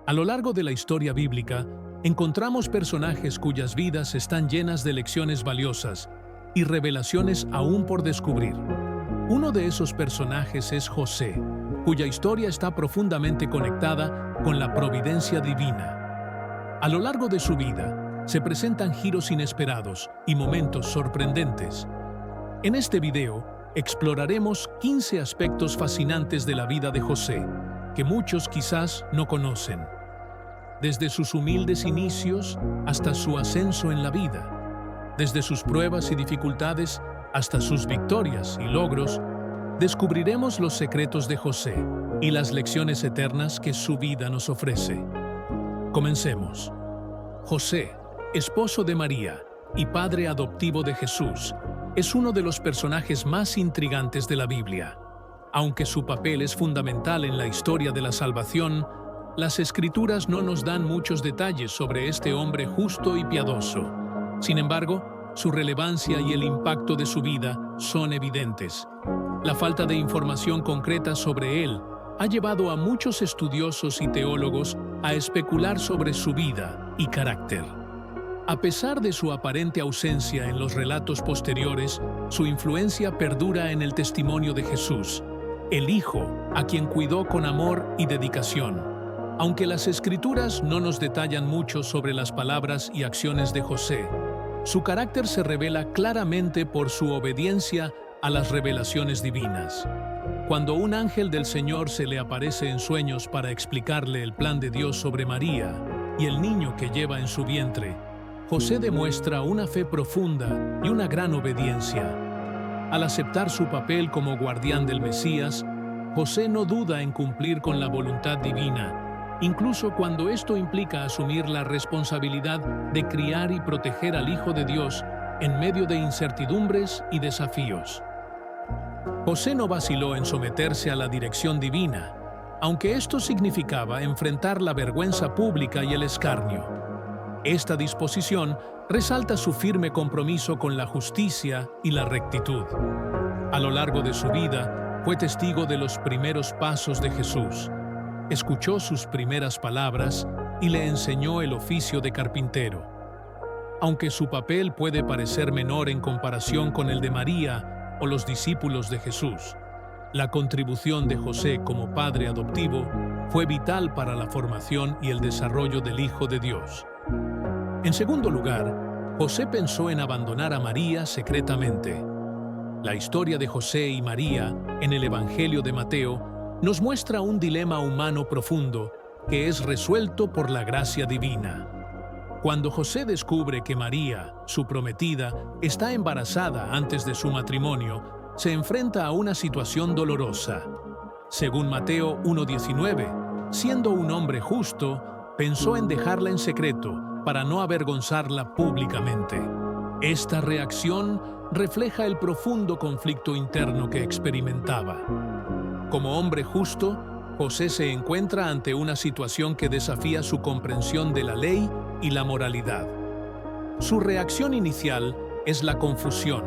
A lo largo de la historia bíblica, encontramos personajes cuyas vidas están llenas de lecciones valiosas y revelaciones aún por descubrir. Uno de esos personajes es José, cuya historia está profundamente conectada con la providencia divina. A lo largo de su vida, se presentan giros inesperados y momentos sorprendentes. En este video, exploraremos 15 aspectos fascinantes de la vida de José, que muchos quizás no conocen. Desde sus humildes inicios hasta su ascenso en la vida, desde sus pruebas y dificultades hasta sus victorias y logros, descubriremos los secretos de José y las lecciones eternas que su vida nos ofrece. Comencemos. José, esposo de María y padre adoptivo de Jesús, es uno de los personajes más intrigantes de la Biblia. Aunque su papel es fundamental en la historia de la salvación, las Escrituras no nos dan muchos detalles sobre este hombre justo y piadoso. Sin embargo, su relevancia y el impacto de su vida son evidentes. La falta de información concreta sobre él ha llevado a muchos estudiosos y teólogos a especular sobre su vida y carácter. A pesar de su aparente ausencia en los relatos posteriores, su influencia perdura en el testimonio de Jesús, el Hijo, a quien cuidó con amor y dedicación. Aunque las Escrituras no nos detallan mucho sobre las palabras y acciones de José, su carácter se revela claramente por su obediencia a las revelaciones divinas. Cuando un ángel del Señor se le aparece en sueños para explicarle el plan de Dios sobre María y el niño que lleva en su vientre, José demuestra una fe profunda y una gran obediencia. Al aceptar su papel como guardián del Mesías, José no duda en cumplir con la voluntad divina, incluso cuando esto implica asumir la responsabilidad de criar y proteger al Hijo de Dios en medio de incertidumbres y desafíos. José no vaciló en someterse a la dirección divina, aunque esto significaba enfrentar la vergüenza pública y el escarnio. Esta disposición resalta su firme compromiso con la justicia y la rectitud. A lo largo de su vida, fue testigo de los primeros pasos de Jesús. Escuchó sus primeras palabras y le enseñó el oficio de carpintero. Aunque su papel puede parecer menor en comparación con el de María o los discípulos de Jesús, la contribución de José como padre adoptivo fue vital para la formación y el desarrollo del Hijo de Dios. En segundo lugar, José pensó en abandonar a María secretamente. La historia de José y María en el Evangelio de Mateo nos muestra un dilema humano profundo que es resuelto por la gracia divina. Cuando José descubre que María, su prometida, está embarazada antes de su matrimonio, se enfrenta a una situación dolorosa. Según Mateo 1:19, siendo un hombre justo, pensó en dejarla en secreto para no avergonzarla públicamente. Esta reacción refleja el profundo conflicto interno que experimentaba. Como hombre justo, José se encuentra ante una situación que desafía su comprensión de la ley y la moralidad. Su reacción inicial es la confusión,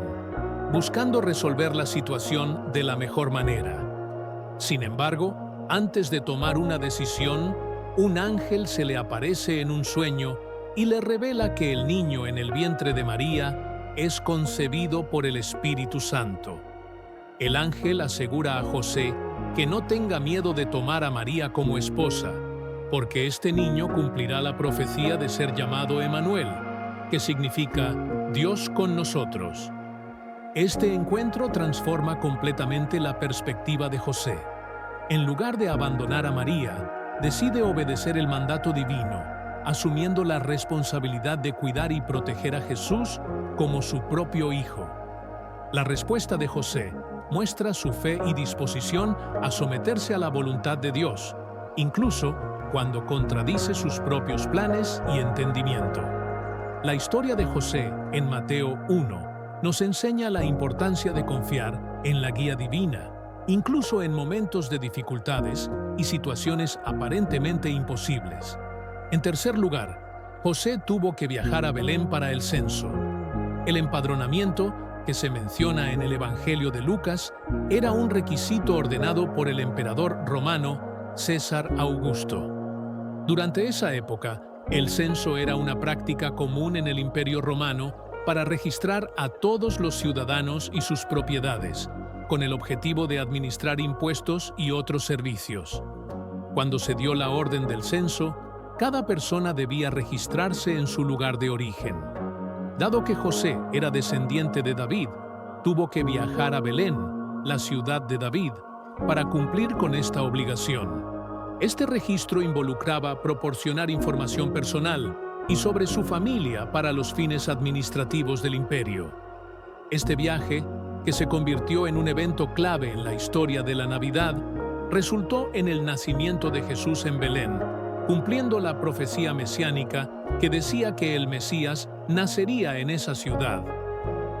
buscando resolver la situación de la mejor manera. Sin embargo, antes de tomar una decisión, un ángel se le aparece en un sueño y le revela que el niño en el vientre de María es concebido por el Espíritu Santo. El ángel asegura a José que no tenga miedo de tomar a María como esposa, porque este niño cumplirá la profecía de ser llamado Emanuel, que significa Dios con nosotros. Este encuentro transforma completamente la perspectiva de José. En lugar de abandonar a María, decide obedecer el mandato divino, asumiendo la responsabilidad de cuidar y proteger a Jesús como su propio hijo. La respuesta de José muestra su fe y disposición a someterse a la voluntad de Dios, incluso cuando contradice sus propios planes y entendimiento. La historia de José en Mateo 1 nos enseña la importancia de confiar en la guía divina, incluso en momentos de dificultades y situaciones aparentemente imposibles. En tercer lugar, José tuvo que viajar a Belén para el censo. El empadronamiento, que se menciona en el Evangelio de Lucas, era un requisito ordenado por el emperador romano César Augusto. Durante esa época, el censo era una práctica común en el Imperio Romano para registrar a todos los ciudadanos y sus propiedades, con el objetivo de administrar impuestos y otros servicios. Cuando se dio la orden del censo, cada persona debía registrarse en su lugar de origen. Dado que José era descendiente de David, tuvo que viajar a Belén, la ciudad de David, para cumplir con esta obligación. Este registro involucraba proporcionar información personal y sobre su familia para los fines administrativos del imperio. Este viaje, que se convirtió en un evento clave en la historia de la Navidad, resultó en el nacimiento de Jesús en Belén, cumpliendo la profecía mesiánica que decía que el Mesías nacería en esa ciudad.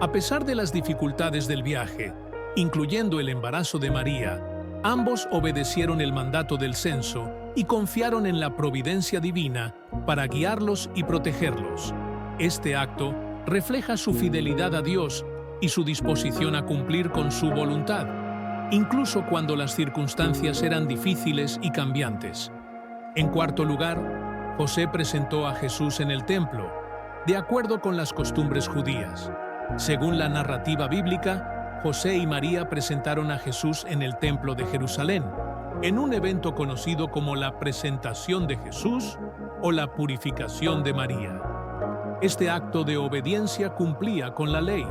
A pesar de las dificultades del viaje, incluyendo el embarazo de María, ambos obedecieron el mandato del censo y confiaron en la providencia divina para guiarlos y protegerlos. Este acto refleja su fidelidad a Dios y su disposición a cumplir con su voluntad, incluso cuando las circunstancias eran difíciles y cambiantes. En cuarto lugar, José presentó a Jesús en el templo, de acuerdo con las costumbres judías. Según la narrativa bíblica, José y María presentaron a Jesús en el templo de Jerusalén, en un evento conocido como la presentación de Jesús o la purificación de María. Este acto de obediencia cumplía con la ley,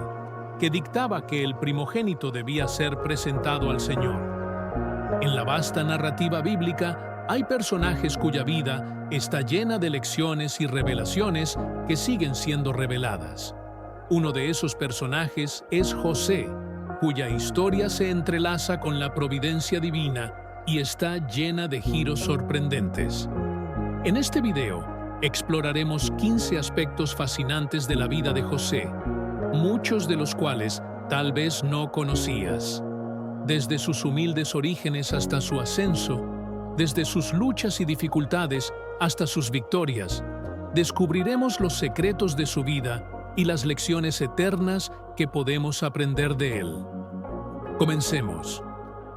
que dictaba que el primogénito debía ser presentado al Señor. En la vasta narrativa bíblica hay personajes cuya vida está llena de lecciones y revelaciones que siguen siendo reveladas. Uno de esos personajes es José, cuya historia se entrelaza con la providencia divina y está llena de giros sorprendentes. En este video exploraremos 15 aspectos fascinantes de la vida de José, muchos de los cuales tal vez no conocías. Desde sus humildes orígenes hasta su ascenso, desde sus luchas y dificultades hasta sus victorias, descubriremos los secretos de su vida y las lecciones eternas que podemos aprender de él. Comencemos.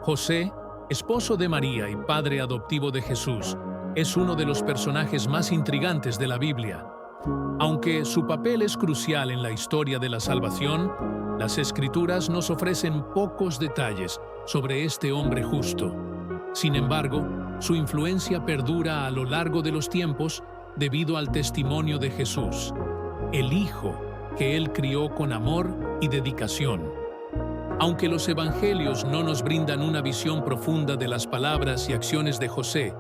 José, esposo de María y padre adoptivo de Jesús, es uno de los personajes más intrigantes de la Biblia. Aunque su papel es crucial en la historia de la salvación, las Escrituras nos ofrecen pocos detalles sobre este hombre justo. Sin embargo, su influencia perdura a lo largo de los tiempos debido al testimonio de Jesús, el Hijo que él crió con amor y dedicación. Aunque los evangelios no nos brindan una visión profunda de las palabras y acciones de José,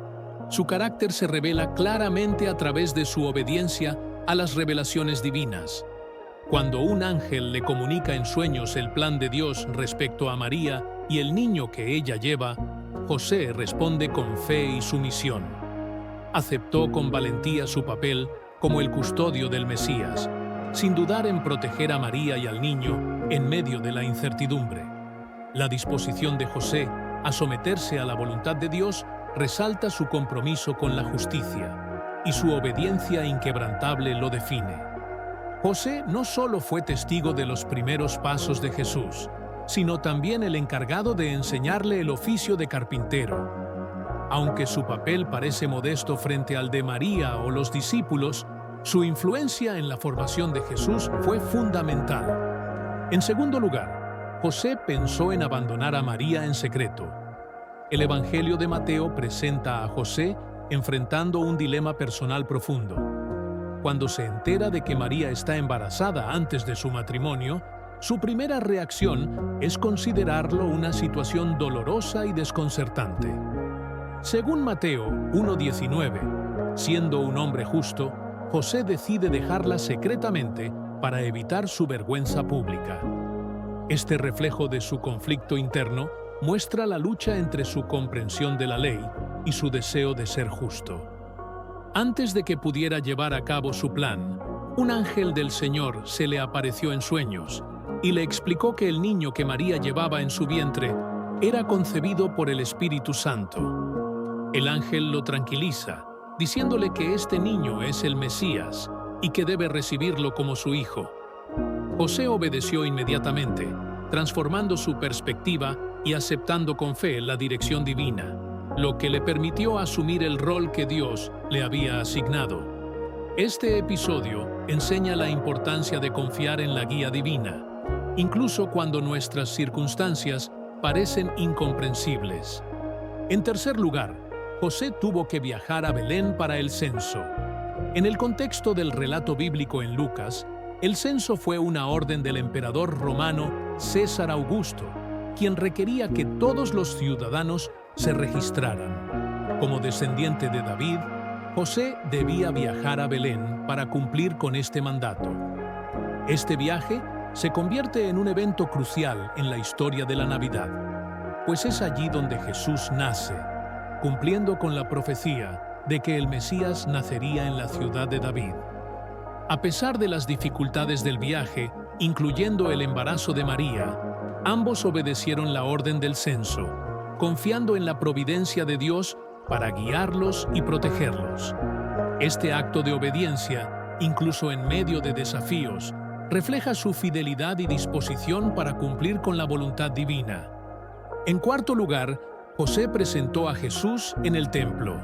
su carácter se revela claramente a través de su obediencia a las revelaciones divinas. Cuando un ángel le comunica en sueños el plan de Dios respecto a María y el niño que ella lleva, José responde con fe y sumisión. Aceptó con valentía su papel como el custodio del Mesías, sin dudar en proteger a María y al niño en medio de la incertidumbre. La disposición de José a someterse a la voluntad de Dios resalta su compromiso con la justicia, y su obediencia inquebrantable lo define. José no solo fue testigo de los primeros pasos de Jesús, sino también el encargado de enseñarle el oficio de carpintero. Aunque su papel parece modesto frente al de María o los discípulos, su influencia en la formación de Jesús fue fundamental. En segundo lugar, José pensó en abandonar a María en secreto. El Evangelio de Mateo presenta a José enfrentando un dilema personal profundo. Cuando se entera de que María está embarazada antes de su matrimonio, su primera reacción es considerarlo una situación dolorosa y desconcertante. Según Mateo 1:19, siendo un hombre justo, José decide dejarla secretamente para evitar su vergüenza pública. Este reflejo de su conflicto interno muestra la lucha entre su comprensión de la ley y su deseo de ser justo. Antes de que pudiera llevar a cabo su plan, un ángel del Señor se le apareció en sueños y le explicó que el niño que María llevaba en su vientre era concebido por el Espíritu Santo. El ángel lo tranquiliza, diciéndole que este niño es el Mesías y que debe recibirlo como su hijo. José obedeció inmediatamente, transformando su perspectiva y aceptando con fe la dirección divina. lo que le permitió asumir el rol que Dios le había asignado. Este episodio enseña la importancia de confiar en la guía divina, incluso cuando nuestras circunstancias parecen incomprensibles. En tercer lugar, José tuvo que viajar a Belén para el censo. En el contexto del relato bíblico en Lucas, el censo fue una orden del emperador romano César Augusto, quien requería que todos los ciudadanos se registraran. Como descendiente de David, José debía viajar a Belén para cumplir con este mandato. Este viaje se convierte en un evento crucial en la historia de la Navidad, pues es allí donde Jesús nace, cumpliendo con la profecía de que el Mesías nacería en la ciudad de David. A pesar de las dificultades del viaje, incluyendo el embarazo de María, ambos obedecieron la orden del censo, confiando en la providencia de Dios para guiarlos y protegerlos. Este acto de obediencia, incluso en medio de desafíos, refleja su fidelidad y disposición para cumplir con la voluntad divina. En cuarto lugar, José presentó a Jesús en el templo.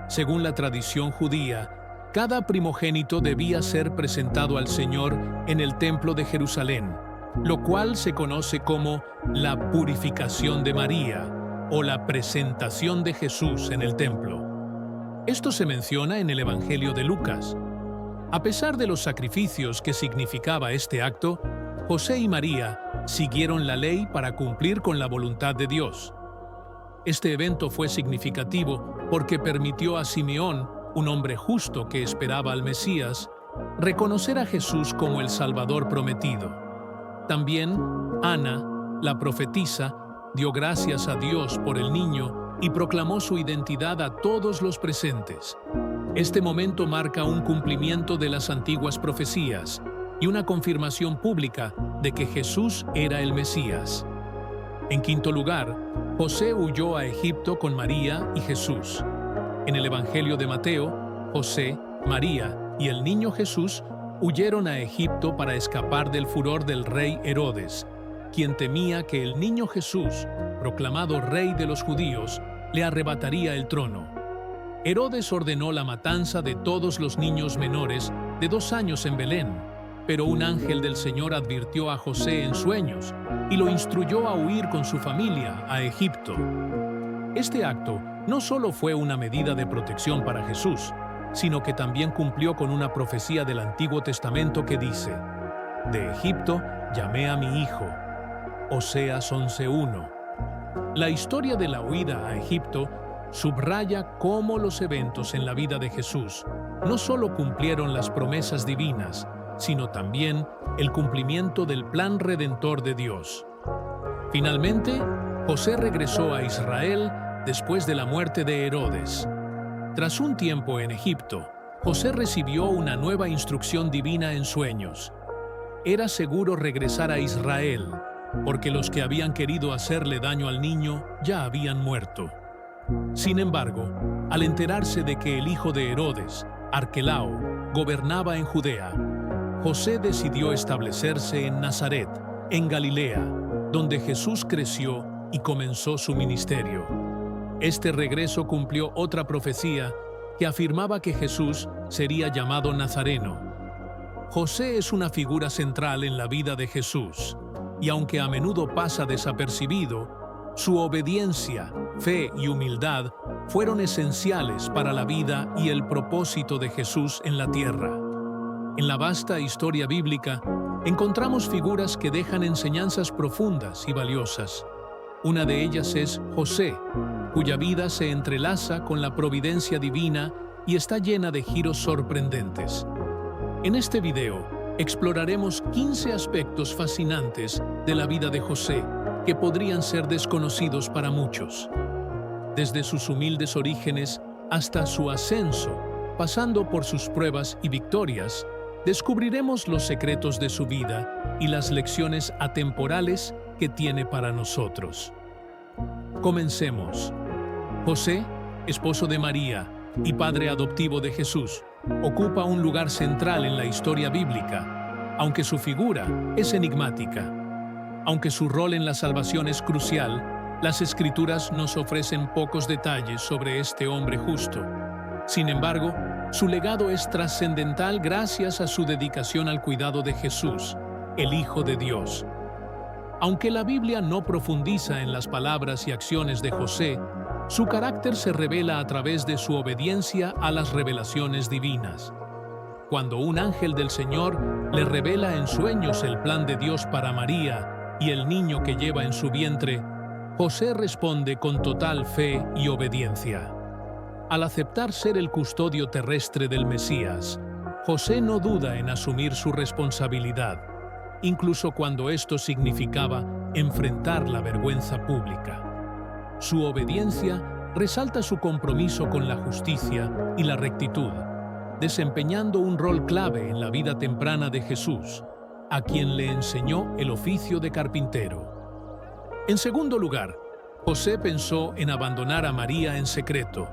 Según la tradición judía, cada primogénito debía ser presentado al Señor en el templo de Jerusalén, lo cual se conoce como la purificación de María o la presentación de Jesús en el templo. Esto se menciona en el Evangelio de Lucas. A pesar de los sacrificios que significaba este acto, José y María siguieron la ley para cumplir con la voluntad de Dios. Este evento fue significativo porque permitió a Simeón, un hombre justo que esperaba al Mesías, reconocer a Jesús como el Salvador prometido. También, Ana, la profetisa, dio gracias a Dios por el niño y proclamó su identidad a todos los presentes. Este momento marca un cumplimiento de las antiguas profecías y una confirmación pública de que Jesús era el Mesías. En quinto lugar, José huyó a Egipto con María y Jesús. En el Evangelio de Mateo, José, María y el niño Jesús huyeron a Egipto para escapar del furor del rey Herodes, quien temía que el niño Jesús, proclamado rey de los judíos, le arrebataría el trono. Herodes ordenó la matanza de todos los niños menores de 2 años en Belén, pero un ángel del Señor advirtió a José en sueños y lo instruyó a huir con su familia a Egipto. Este acto no solo fue una medida de protección para Jesús, sino que también cumplió con una profecía del Antiguo Testamento que dice: «De Egipto llamé a mi hijo». Oseas 11:1. La historia de la huida a Egipto subraya cómo los eventos en la vida de Jesús no solo cumplieron las promesas divinas, sino también el cumplimiento del plan redentor de Dios. Finalmente, José regresó a Israel después de la muerte de Herodes. Tras un tiempo en Egipto, José recibió una nueva instrucción divina en sueños. Era seguro regresar a Israel, porque los que habían querido hacerle daño al niño ya habían muerto. Sin embargo, al enterarse de que el hijo de Herodes, Arquelao, gobernaba en Judea, José decidió establecerse en Nazaret, en Galilea, donde Jesús creció y comenzó su ministerio. Este regreso cumplió otra profecía que afirmaba que Jesús sería llamado Nazareno. José es una figura central en la vida de Jesús, y aunque a menudo pasa desapercibido, su obediencia, fe y humildad fueron esenciales para la vida y el propósito de Jesús en la tierra. En la vasta historia bíblica, encontramos figuras que dejan enseñanzas profundas y valiosas. Una de ellas es José, cuya vida se entrelaza con la providencia divina y está llena de giros sorprendentes. En este video, exploraremos 15 aspectos fascinantes de la vida de José que podrían ser desconocidos para muchos. Desde sus humildes orígenes hasta su ascenso, pasando por sus pruebas y victorias, descubriremos los secretos de su vida y las lecciones atemporales que tiene para nosotros. Comencemos. José, esposo de María y padre adoptivo de Jesús, ocupa un lugar central en la historia bíblica, aunque su figura es enigmática. Aunque su rol en la salvación es crucial, Las Escrituras nos ofrecen pocos detalles sobre este hombre justo. Sin embargo, su legado es trascendental gracias a su dedicación al cuidado de Jesús, el Hijo de Dios. Aunque la Biblia no profundiza en las palabras y acciones de José, su carácter se revela a través de su obediencia a las revelaciones divinas. Cuando un ángel del Señor le revela en sueños el plan de Dios para María y el niño que lleva en su vientre, José responde con total fe y obediencia. Al aceptar ser el custodio terrestre del Mesías, José no duda en asumir su responsabilidad, incluso cuando esto significaba enfrentar la vergüenza pública. Su obediencia resalta su compromiso con la justicia y la rectitud, desempeñando un rol clave en la vida temprana de Jesús, a quien le enseñó el oficio de carpintero. En segundo lugar, José pensó en abandonar a María en secreto.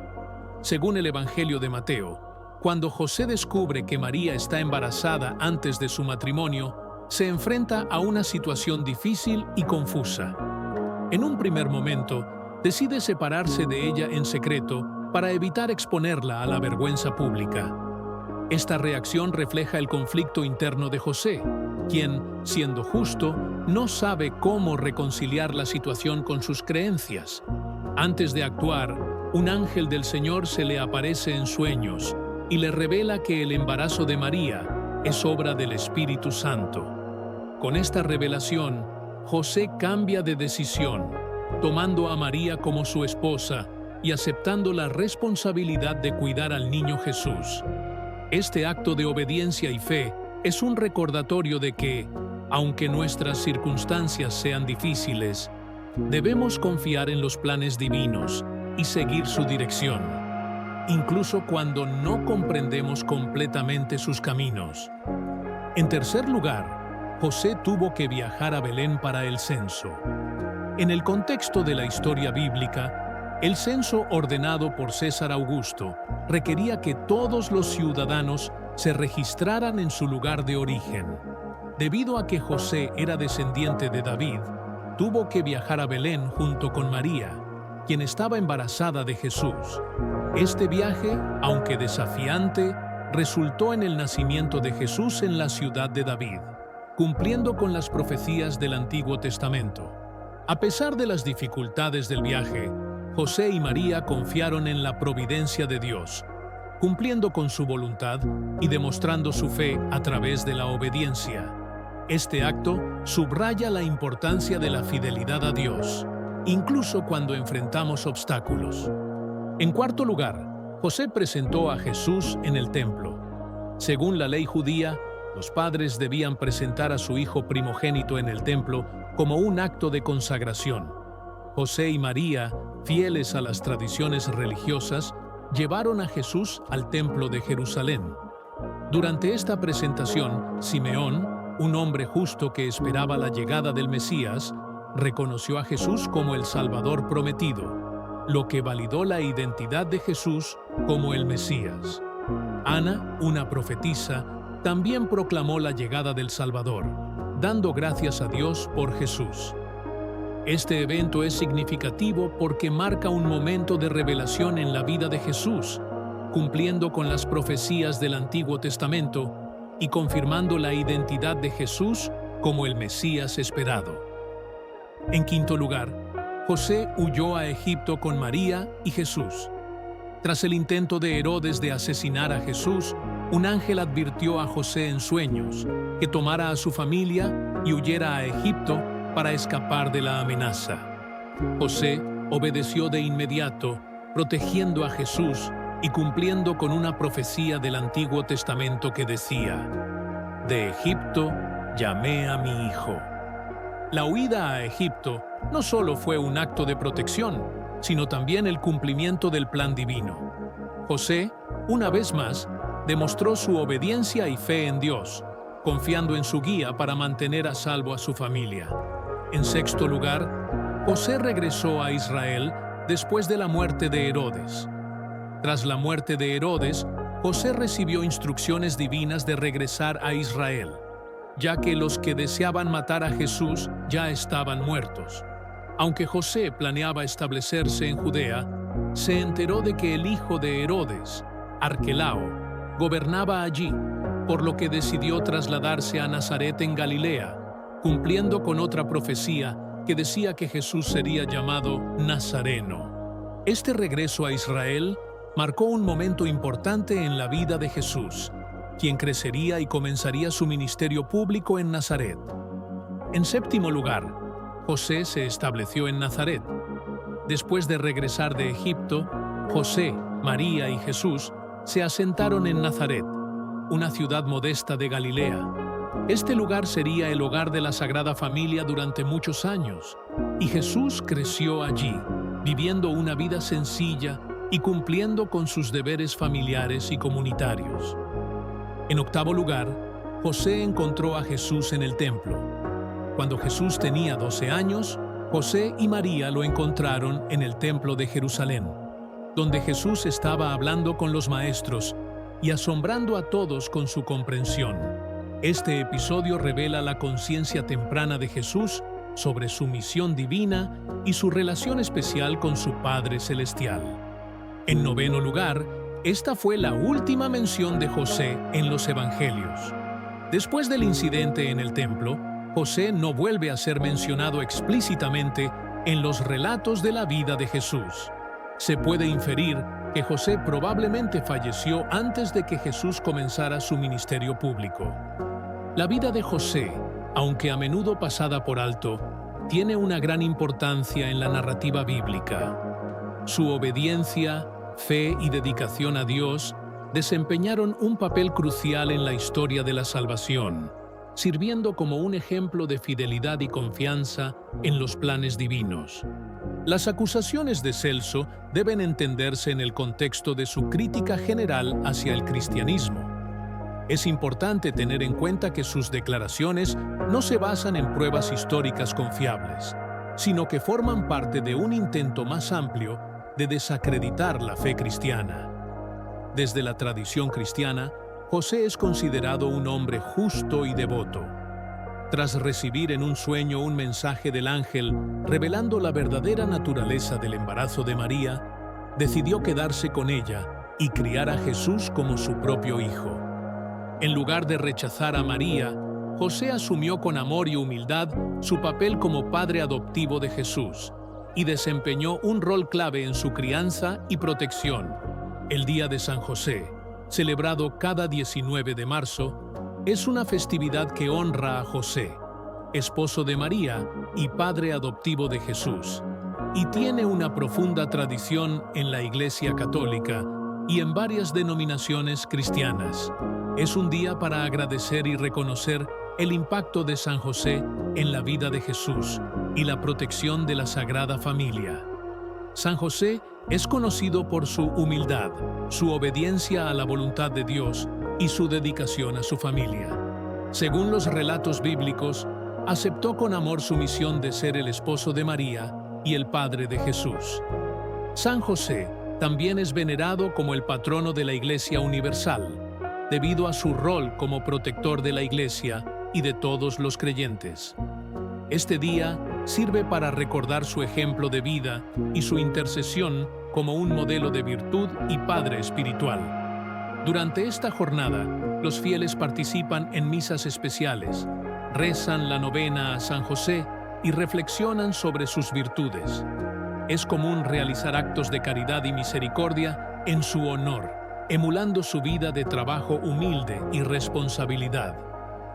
Según el Evangelio de Mateo, cuando José descubre que María está embarazada antes de su matrimonio, se enfrenta a una situación difícil y confusa. En un primer momento, decide separarse de ella en secreto para evitar exponerla a la vergüenza pública. Esta reacción refleja el conflicto interno de José, quien, siendo justo, no sabe cómo reconciliar la situación con sus creencias. Antes de actuar, un ángel del Señor se le aparece en sueños y le revela que el embarazo de María es obra del Espíritu Santo. Con esta revelación, José cambia de decisión, tomando a María como su esposa y aceptando la responsabilidad de cuidar al niño Jesús. Este acto de obediencia y fe es un recordatorio de que, aunque nuestras circunstancias sean difíciles, debemos confiar en los planes divinos y seguir su dirección, incluso cuando no comprendemos completamente sus caminos. En tercer lugar, José tuvo que viajar a Belén para el censo. En el contexto de la historia bíblica, el censo ordenado por César Augusto requería que todos los ciudadanos se registraran en su lugar de origen. Debido a que José era descendiente de David, tuvo que viajar a Belén junto con María, quien estaba embarazada de Jesús. Este viaje, aunque desafiante, resultó en el nacimiento de Jesús en la ciudad de David, cumpliendo con las profecías del Antiguo Testamento. A pesar de las dificultades del viaje, José y María confiaron en la providencia de Dios, cumpliendo con su voluntad y demostrando su fe a través de la obediencia. Este acto subraya la importancia de la fidelidad a Dios, incluso cuando enfrentamos obstáculos. En cuarto lugar, José presentó a Jesús en el templo. Según la ley judía, los padres debían presentar a su hijo primogénito en el templo como un acto de consagración. José y María, fieles a las tradiciones religiosas, llevaron a Jesús al templo de Jerusalén. Durante esta presentación, Simeón, un hombre justo que esperaba la llegada del Mesías, reconoció a Jesús como el Salvador prometido, lo que validó la identidad de Jesús como el Mesías. Ana, una profetisa, también proclamó la llegada del Salvador, dando gracias a Dios por Jesús. Este evento es significativo porque marca un momento de revelación en la vida de Jesús, cumpliendo con las profecías del Antiguo Testamento y confirmando la identidad de Jesús como el Mesías esperado. En quinto lugar, José huyó a Egipto con María y Jesús. Tras el intento de Herodes de asesinar a Jesús, un ángel advirtió a José en sueños que tomara a su familia y huyera a Egipto para escapar de la amenaza. José obedeció de inmediato, protegiendo a Jesús y cumpliendo con una profecía del Antiguo Testamento que decía: «De Egipto llamé a mi hijo». La huida a Egipto no solo fue un acto de protección, sino también el cumplimiento del plan divino. José, una vez más, demostró su obediencia y fe en Dios, confiando en su guía para mantener a salvo a su familia. En sexto lugar, José regresó a Israel después de la muerte de Herodes. Tras la muerte de Herodes, José recibió instrucciones divinas de regresar a Israel, ya que los que deseaban matar a Jesús ya estaban muertos. Aunque José planeaba establecerse en Judea, se enteró de que el hijo de Herodes, Arquelao, gobernaba allí, por lo que decidió trasladarse a Nazaret en Galilea, cumpliendo con otra profecía que decía que Jesús sería llamado Nazareno. Este regreso a Israel marcó un momento importante en la vida de Jesús, quien crecería y comenzaría su ministerio público en Nazaret. En séptimo lugar, José se estableció en Nazaret. Después de regresar de Egipto, José, María y Jesús se asentaron en Nazaret, una ciudad modesta de Galilea. Este lugar sería el hogar de la Sagrada Familia durante muchos años, y Jesús creció allí, viviendo una vida sencilla y cumpliendo con sus deberes familiares y comunitarios. En octavo lugar, José encontró a Jesús en el templo. Cuando Jesús tenía 12 años, José y María lo encontraron en el templo de Jerusalén, donde Jesús estaba hablando con los maestros y asombrando a todos con su comprensión. Este episodio revela la conciencia temprana de Jesús sobre su misión divina y su relación especial con su Padre Celestial. En noveno lugar, esta fue la última mención de José en los Evangelios. Después del incidente en el templo, José no vuelve a ser mencionado explícitamente en los relatos de la vida de Jesús. Se puede inferir que José probablemente falleció antes de que Jesús comenzara su ministerio público. La vida de José, aunque a menudo pasada por alto, tiene una gran importancia en la narrativa bíblica. Su obediencia, fe y dedicación a Dios desempeñaron un papel crucial en la historia de la salvación, sirviendo como un ejemplo de fidelidad y confianza en los planes divinos. Las acusaciones de Celso deben entenderse en el contexto de su crítica general hacia el cristianismo. Es importante tener en cuenta que sus declaraciones no se basan en pruebas históricas confiables, sino que forman parte de un intento más amplio de desacreditar la fe cristiana. Desde la tradición cristiana, José es considerado un hombre justo y devoto. Tras recibir en un sueño un mensaje del ángel revelando la verdadera naturaleza del embarazo de María, decidió quedarse con ella y criar a Jesús como su propio hijo. En lugar de rechazar a María, José asumió con amor y humildad su papel como padre adoptivo de Jesús y desempeñó un rol clave en su crianza y protección. El Día de San José, celebrado cada 19 de marzo, es una festividad que honra a José, esposo de María y padre adoptivo de Jesús, y tiene una profunda tradición en la Iglesia Católica y en varias denominaciones cristianas. Es un día para agradecer y reconocer el impacto de San José en la vida de Jesús y la protección de la Sagrada Familia. San José es conocido por su humildad, su obediencia a la voluntad de Dios y su dedicación a su familia. Según los relatos bíblicos, aceptó con amor su misión de ser el esposo de María y el padre de Jesús. San José también es venerado como el patrono de la Iglesia Universal, debido a su rol como protector de la Iglesia y de todos los creyentes. Este día sirve para recordar su ejemplo de vida y su intercesión como un modelo de virtud y padre espiritual. Durante esta jornada, los fieles participan en misas especiales, rezan la novena a San José y reflexionan sobre sus virtudes. Es común realizar actos de caridad y misericordia en su honor, emulando su vida de trabajo humilde y responsabilidad.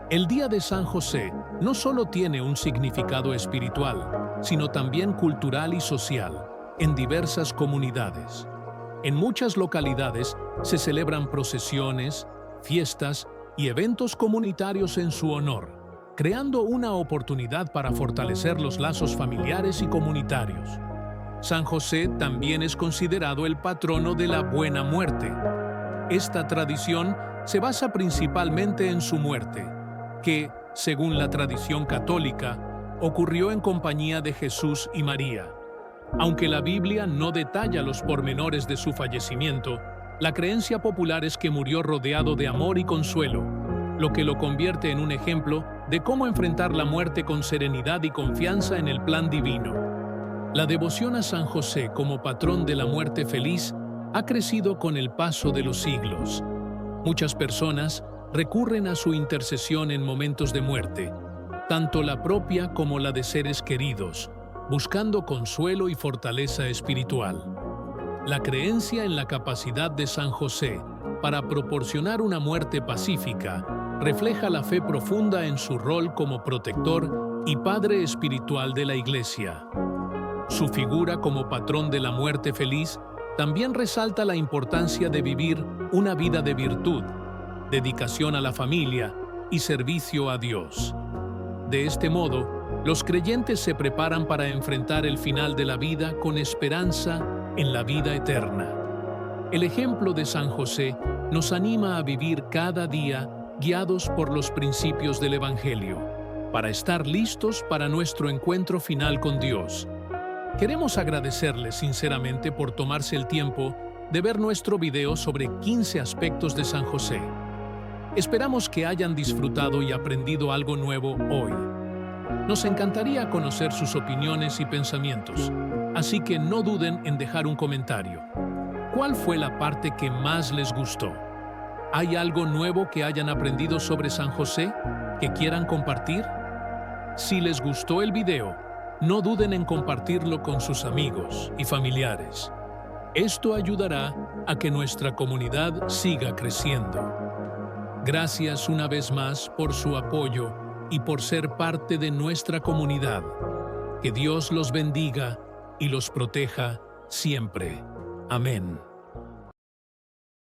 El Día de San José no solo tiene un significado espiritual, sino también cultural y social, en diversas comunidades. En muchas localidades se celebran procesiones, fiestas y eventos comunitarios en su honor, creando una oportunidad para fortalecer los lazos familiares y comunitarios. San José también es considerado el patrono de la buena muerte. Esta tradición se basa principalmente en su muerte, que, según la tradición católica, ocurrió en compañía de Jesús y María. Aunque la Biblia no detalla los pormenores de su fallecimiento, la creencia popular es que murió rodeado de amor y consuelo, lo que lo convierte en un ejemplo de cómo enfrentar la muerte con serenidad y confianza en el plan divino. La devoción a San José como patrón de la muerte feliz ha crecido con el paso de los siglos. Muchas personas recurren a su intercesión en momentos de muerte, tanto la propia como la de seres queridos, buscando consuelo y fortaleza espiritual. La creencia en la capacidad de San José para proporcionar una muerte pacífica refleja la fe profunda en su rol como protector y padre espiritual de la Iglesia. Su figura como patrón de la muerte feliz también resalta la importancia de vivir una vida de virtud, dedicación a la familia y servicio a Dios. De este modo, los creyentes se preparan para enfrentar el final de la vida con esperanza en la vida eterna. El ejemplo de San José nos anima a vivir cada día guiados por los principios del Evangelio, para estar listos para nuestro encuentro final con Dios. Queremos agradecerles sinceramente por tomarse el tiempo de ver nuestro video sobre 15 aspectos de San José. Esperamos que hayan disfrutado y aprendido algo nuevo hoy. Nos encantaría conocer sus opiniones y pensamientos, así que no duden en dejar un comentario. ¿Cuál fue la parte que más les gustó? ¿Hay algo nuevo que hayan aprendido sobre San José que quieran compartir? Si les gustó el video, no duden en compartirlo con sus amigos y familiares. Esto ayudará a que nuestra comunidad siga creciendo. Gracias una vez más por su apoyo y por ser parte de nuestra comunidad. Que Dios los bendiga y los proteja siempre. Amén.